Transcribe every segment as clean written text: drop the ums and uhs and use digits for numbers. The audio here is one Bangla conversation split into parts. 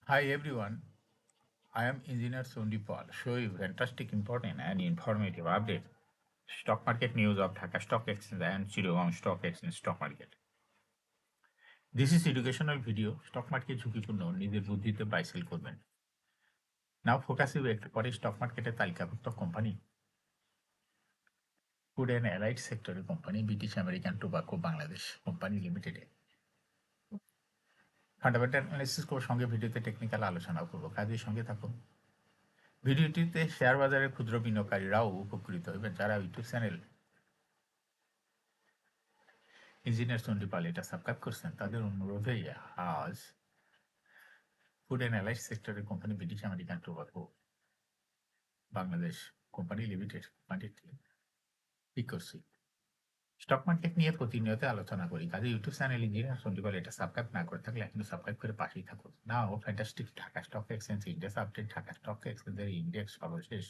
Hi everyone, I am Engineer Sundi Paul. Show you fantastic, important and informative update. Stock market news of Dhaka Stock Exchange and Chittagong Stock Exchange stock market. This is educational video. Stock market ঝুঁকিপূর্ণ নিজের বুদ্ধিতে বাই সেল করবেন। Now focus একটু পরে স্টক মার্কেটের তালিকাভুক্ত কোম্পানি ফুড অ্যান্ড অ্যালাইড সেক্টরের company British American tobacco Bangladesh company লিমিটেডে ফান্ডামেন্টাল অ্যানালিসিস করব, সঙ্গে ভিডিওতে টেকনিক্যাল আলোচনাও করব। কাজের সঙ্গে থাকুন। ভিডিওটিতে শেয়ার বাজারের ক্ষুদ্র বিনিয়োগকারীরাও উপকৃত হবেন, যারা ইউটিউব চ্যানেল ইঞ্জিনিয়ার চণ্ডীপাল এটা সাবস্ক্রাইব করছেন। তাদের অনুরোধে আজ ফুড অ্যান্ড অ্যালাইড সেক্টরের company British American tobacco Bangladesh company limited কোম্পানিটি ঠিক করছি। স্টক মার্কেট নিয়ে প্রতিনিয়ত আলোচনা করি, কাজে ইউটিউব চ্যানেল ইঞ্জিনিয়ার চণ্ডীপাল এটা সাবস্ক্রাইব না করে থাকলে এখন সাবস্ক্রাইব করে পাশেই থাকুন। Now fantastic Dhaka stock exchange index update. Dhaka stock এক্সচেঞ্জের ইন্ডেক্স সর্বশেষ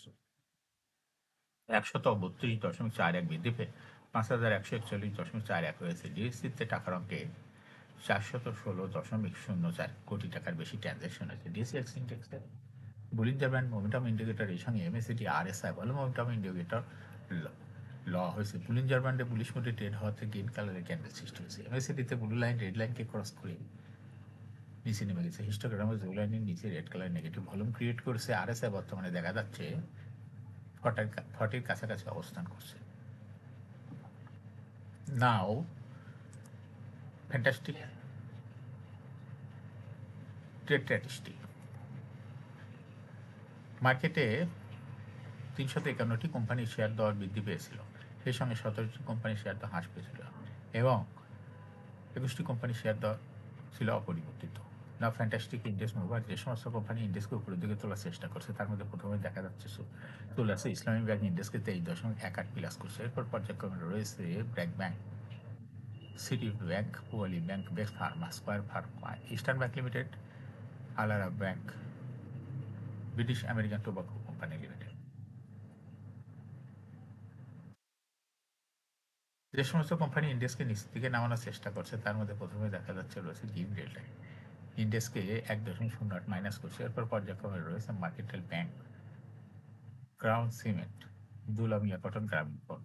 132.41 বৃদ্ধি পেয়ে 5,141.41 হয়েছে। ডিএসসিতে টাকার অঙ্কে 416.04 কোটি টাকার বেশি ট্রানজ্যাকশন হয়েছে। ডিএসসি ইন্ডেক্সের বুলিঞ্জার ব্যান্ড মোমেন্টাম ইন্ডিকেটর এর সঙ্গে এমএসিটি আরএসআই বলে মোমেন্টাম ইন্ডিকেটর ল হয়েছে। বুলিঞ্জার ব্যান্ডে বুলিশ মোডে ট্রেড হওয়াতে গ্রিন কালারের ক্যান্ডেল সৃষ্টি হয়েছে। এমএসিটিতে ব্লু লাইন রেড লাইনকে ক্রস করে নিচে নেমে গেছে। হিস্টোগ্রামে ব্লু লাইনের নিচে red colour negative volume create করেছে। আরএসআই বর্তমানে দেখা যাচ্ছে 40-র কাছাকাছি অবস্থান করছে। নাও ফ্যান্টাস্টিক ট্রেড স্ট্যাটিস্টিক। মার্কেটে 351টি কোম্পানির শেয়ার দর বৃদ্ধি পেয়েছিল, সেই সঙ্গে 17টি কোম্পানির শেয়ার দর হ্রাস পেয়েছিল এবং 21টি কোম্পানির শেয়ার দর ছিল অপরিবর্তিত। না ফ্যান্টাস্টিক ইন্ডেক্স মুভার যে সমস্ত কোম্পানি ইন্ডেক্সকে উপরের দিকে তোলার চেষ্টা করছে, তার মধ্যে প্রথমে দেখা যাচ্ছে চলে আসছে ইসলামী ব্যাংক ইন্ডেক্সকে 23.18 প্লাস করছে। এরপর পর্যায়ক্রমে রয়েছে BRAC bank, city bank, Pubali bank, বেক্স pharma, square pharma, eastern bank limited, আলারা bank, British American Tobacco company limited. যে সমস্ত কোম্পানি ইন্ডেক্সকে নিচ থেকে নামানোর চেষ্টা করছে, তার মধ্যে প্রথমে দেখা যাচ্ছে রয়েছে গিভ রেলওয়ে, ইন্ডেক্সকে 1.08 মাইনাস করছে। এরপর পর্যায়ক্রমে রয়েছে mercantile bank, crown cement, Dulamia cotton Grameenphone,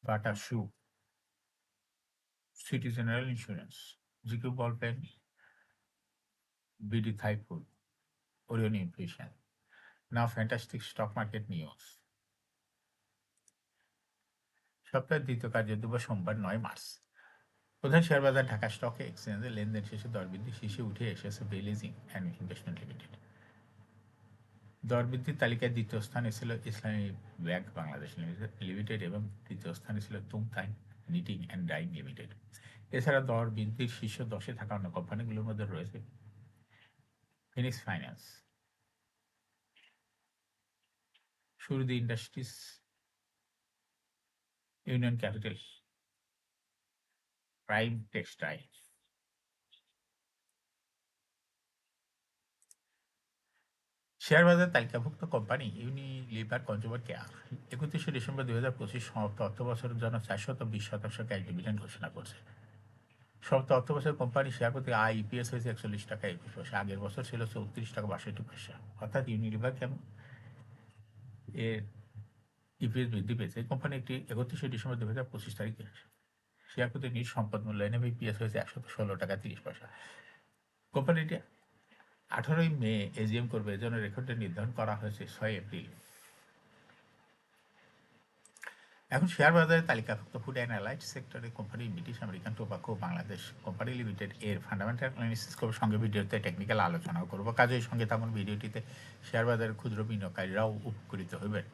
Bata shoe, city general insurance, GQ ball pen, BD Thai food, Orion infusion. Now fantastic stock market news. সপ্তাহের দ্বিতীয় কার্যদিবস সোমবার 9 মার্চ। প্রধান শেয়ার বাজার ঢাকা স্টক এক্সচেঞ্জে লেনদেন শেষে দরবৃদ্ধি শীর্ষে উঠে এসেছে বেলিজিং অ্যান্ড ইনভেস্টমেন্ট লিমিটেড। দরবৃদ্ধির তালিকায় দ্বিতীয় স্থানে ছিল ইসলামী ব্যাংক বাংলাদেশ লিমিটেড এবং তৃতীয় স্থানে ছিল তুংতাই নিটিং অ্যান্ড ডাইং লিমিটেড। এছাড়া দর বৃদ্ধির শীর্ষ 10-এ থাকা অন্য কোম্পানিগুলোর মধ্যে রয়েছে ফিনিক্স ফাইন্যান্স, সুরদি industries, union capital, prime textile. Share বাজার তালিকাভুক্ত কোম্পানি ইউনিলিভার কনজিউমার কেয়ার 31শে ডিসেম্বর 2025 সমাপ্ত অর্থ বছরের জন্য 420% ক্যাশ ডিভিডেন্ড ঘোষণা করছে। সমাপ্ত অর্থ বছরের কোম্পানি শেয়ার প্রতি ইপিএস হয়েছে 41 টাকা 21 পয়সা। আগের বছর ছিল 34 টাকা 62 পয়সা। অর্থাৎ ইউনিলিভার এর ইপিএস বৃদ্ধি পেয়েছে। এই কোম্পানি একটি 31শে ডিসেম্বর 2025 তারিখে শেয়ার প্রতি নিজ সম্পদ মূল্য এনএভিপিএস হয়েছে 116 টাকা 30 পয়সা। কোম্পানিটি 18 মে এজিএম করবে, এজন্য রেকর্ডে নির্ধারণ করা হয়েছে 6 এপ্রিল। এখন শেয়ার বাজারে তালিকাভুক্ত ফুড অ্যান্ড অ্যালাইড সেক্টরের company British American tobacco Bangladesh company limited এর ফান্ডামেন্টাল অ্যানালিসিস করব, সঙ্গে ভিডিওতে টেকনিক্যাল আলোচনাও করব। কাজের সঙ্গে তেমন ভিডিওটিতে শেয়ার বাজারের ক্ষুদ্র বিনিয়োগকারীরাও উপকৃত হবেন।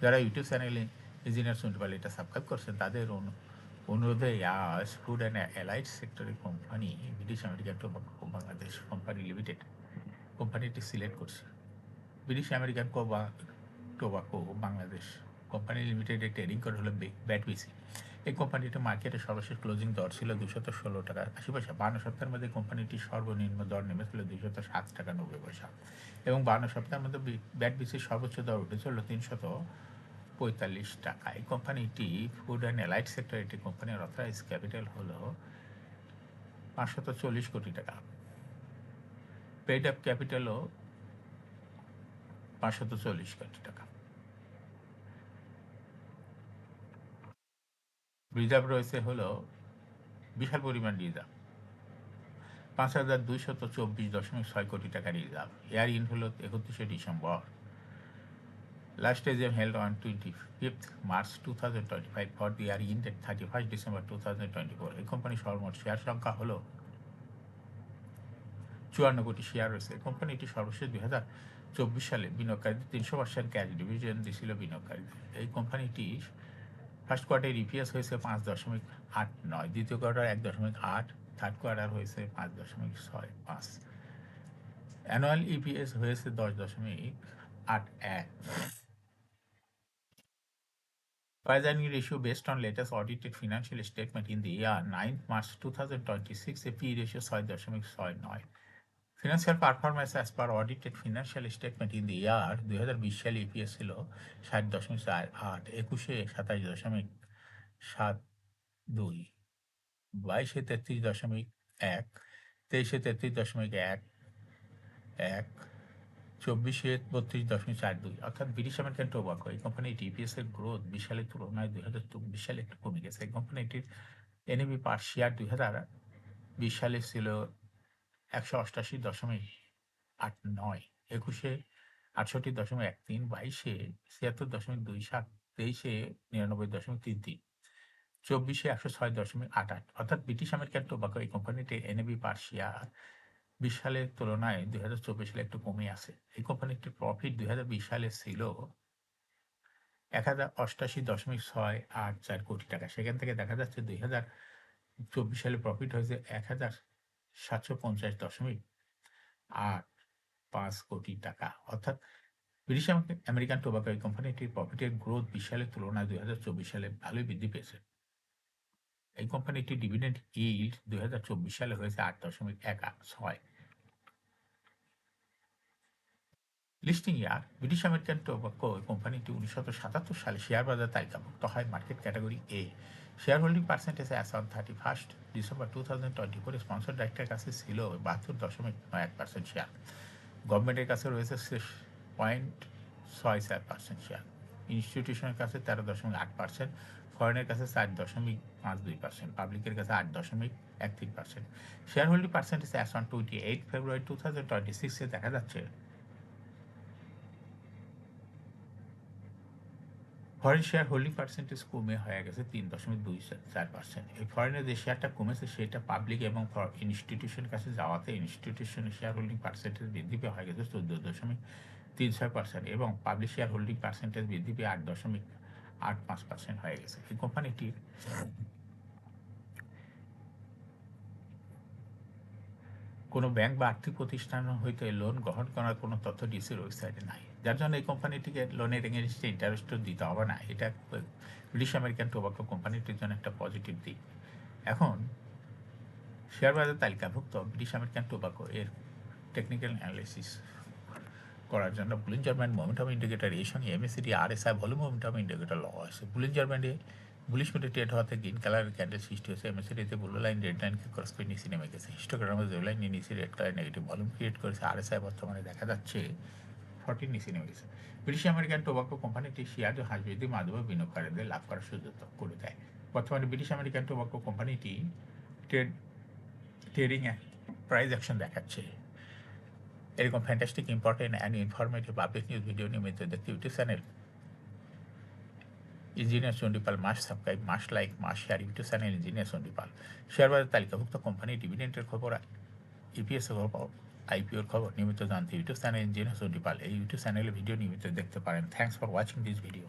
যারা ইউটিউব চ্যানেলে ইঞ্জিনিয়ার চণ্ডীপাল এটা সাবস্ক্রাইব করছেন, তাদের অনুরোধে আজ ফুড অ্যান্ড অ্যালাইড সেক্টরের company British American tobacco Bangladesh company limited কোম্পানিটি সিলেক্ট করছে। British American tobacco Bangladesh company লিমিটেডের ট্রেডিং কোড হলো ব্যাটবিসি। এই কোম্পানিটির মার্কেটে সর্বশেষ ক্লোজিং দর ছিল 216 টাকা 80 পয়সা। 52 সপ্তাহের মধ্যে কোম্পানিটির সর্বনিম্ন দর নেমেছিল 207 টাকা 90 পয়সা এবং 52 সপ্তাহের মধ্যে ব্যাটবিসির সর্বোচ্চ দর উঠেছিল 345 টাকা। এই কোম্পানিটি ফুড অ্যান্ড অ্যালাইড সেক্টর একটি কোম্পানির অথরাইজ ক্যাপিটাল হলো 540 কোটি টাকা। পেইড আপ ক্যাপিটালও 540 কোটি টাকা। রিজার্ভ রয়েছে হলো বিশাল পরিমাণ রিজার্ভ, 5,224.6 কোটি টাকা রিজার্ভ। এয়ার ইন হলো 31শে December. Last AGM held on 25th March 2025 for the year ended 31st December 2024. এই কোম্পানির সর্বমোট শেয়ার সংখ্যা হলো 54 কোটি শেয়ার রয়েছে। এই কোম্পানিটি সর্বশেষ 2024 সালে বিনিয়োগকারীদের 300% ক্যাশ ডিভিডেন্ড দিয়েছিল বিনিয়োগকারীদের। এই কোম্পানিটি ফার্স্ট কোয়ার্টার ইপিএস হয়েছে 5.89, দ্বিতীয় কোয়ার্টার 1.8, থার্ড কোয়ার্টার হয়েছে 5.65, অ্যানুয়াল ইপিএস হয়েছে 10.81। Price earning ratio based on latest audited financial statement in the year 9th March 2026, a P ratio 6.69. Financial performance as per audited financial statement in the year 2020 সালে ইপিএস ছিল 60.48, 21-এ 27.72, 22-এ 33.1, 23-এ 33.11, 24-এ 32.42। অর্থাৎ ব্রিটিশ আমেরিকান টোবাকো এই কোম্পানিটি ইপিএস এর গ্রোথ 20 সালের তুলনায় 2024 সালে একটু কমে গেছে। এই কোম্পানিটির এনএবি পার শেয়ার 2020 সালে ছিল 188.89, 21-এ 68.13, 22-এ 76.27, 23-এ 99.33, 24-এ 106.88। অর্থাৎ ব্রিটিশ আমেরিকান টোবাকো এই কোম্পানিটির এনএবি পার শেয়ার 20 সালের তুলনায় 2024 সালে একটু কমে আছে। এই কোম্পানিটির প্রফিট 2020 সালে ছিল 1088.684 কোটি টাকা। সেখান থেকে দেখা যাচ্ছে 2024 সালে প্রফিট হয়েছে 1750.85 কোটি টাকা। অর্থাৎ ব্রিটিশ আমেরিকান টোবাকো এই কোম্পানিটির প্রফিটের গ্রোথ 20 সালের তুলনায় 2024 সালে ভালোই বৃদ্ধি পেয়েছে। এই কোম্পানিটির ডিভিডেন্ড ইল্ড 2024 সালে হয়েছে 8.16। Listing year British American Tobacco কোম্পানিটি 1977 সালে শেয়ার বাজার তালিকাভুক্ত হয় market category A. Share holding percentage as on 31 December 2024 sponsor ডাইরেক্টরের কাছে ছিল 72.91% শেয়ার। গভর্নমেন্টের কাছে রয়েছে 0.64% শেয়ার। ইনস্টিটিউশনের কাছে 13.8%, ফরেনের কাছে 4.52%, পাবলিকের কাছে 8.13%। Share holding percentage as on 28 ফেব্রুয়ারি 2026 দেখা যাচ্ছে ফরেন শেয়ার হোল্ডিং পার্সেন্টেজ কমে হয়ে গেছে 3.24%। এই ফরেনের যে শেয়ারটা কমেছে সেটা পাবলিক এবং ইনস্টিটিউশনের কাছে যাওয়াতে ইনস্টিটিউশনের শেয়ার হোল্ডিং পার্সেন্টেজ বৃদ্ধি পেয়ে হয়ে গেছে 14.36% এবং পাবলিক শেয়ার হোল্ডিং পার্সেন্টেজ বৃদ্ধি পেয়ে 8.85% হয়ে গেছে। এই কোম্পানিটির কোনো ব্যাংক বা আর্থিক প্রতিষ্ঠান হইতে লোন গ্রহণ করার কোনো তথ্য ডিসির ওয়েবসাইটে নাই, যার জন্য এই কোম্পানিটিকে লোনের এগেনস্টে ইন্টারেস্টও দিতে হবে না। এটা ব্রিটিশ আমেরিকান টোবাকো কোম্পানিটির জন্য একটা পজিটিভ দিক। এখন শেয়ার বাজার তালিকাভুক্ত ব্রিটিশ আমেরিকান টোবাকো এর টেকনিক্যাল অ্যানালিসিস করার জন্য বুলিঞ্জার ব্যান্ড মোমেন্টাম ইন্ডিকেটর এর সঙ্গে MACD RSI volume momentum indicator দেওয়া হয়েছে। বুলিঞ্জার ব্যান্ডে বুলিশ মুডে ট্রেড হওয়াতে গ্রিন কালারের ক্যান্ডেল সৃষ্টি হয়েছে। এমএসিডিতে ব্লু লাইন রেড লাইনকে ক্রস করে নিচে নেমে গেছে। হিস্টোগ্রামে যে লাইন নিচে red colour negative volume create করেছে। আরএসআই বর্তমানে দেখা যাচ্ছে 40 নিচে নেমে গেছে। ব্রিটিশ আমেরিকান টোবাকো কোম্পানিটি শেয়ার ও হ্রাস বৃদ্ধির মাধ্যমে বিনিয়োগকারীদের লাভ করার সুযোগ করে দেয়। বর্তমানে ব্রিটিশ আমেরিকান টোবাকো কোম্পানিটি ট্রেডিং প্রাইস অ্যাকশন দেখাচ্ছে। এরকম fantastic important and informative public news video নিয়মিত দেখতে YouTube channel engineer Chandipal must subscribe, must like, must share YouTube channel engineer Chandipal. Share বাজার তালিকাভুক্ত কোম্পানি ডিভিডেন্টের খবর, ইপিএসের খবর, আইপিওর খবর নিয়মিত জানতে ইউটিউব চ্যানেল ইঞ্জিনিয়ার চন্ডিপাল এই ইউটিউব চ্যানেলে ভিডিও নিয়মিত দেখতে পারেন। Thanks for watching this video.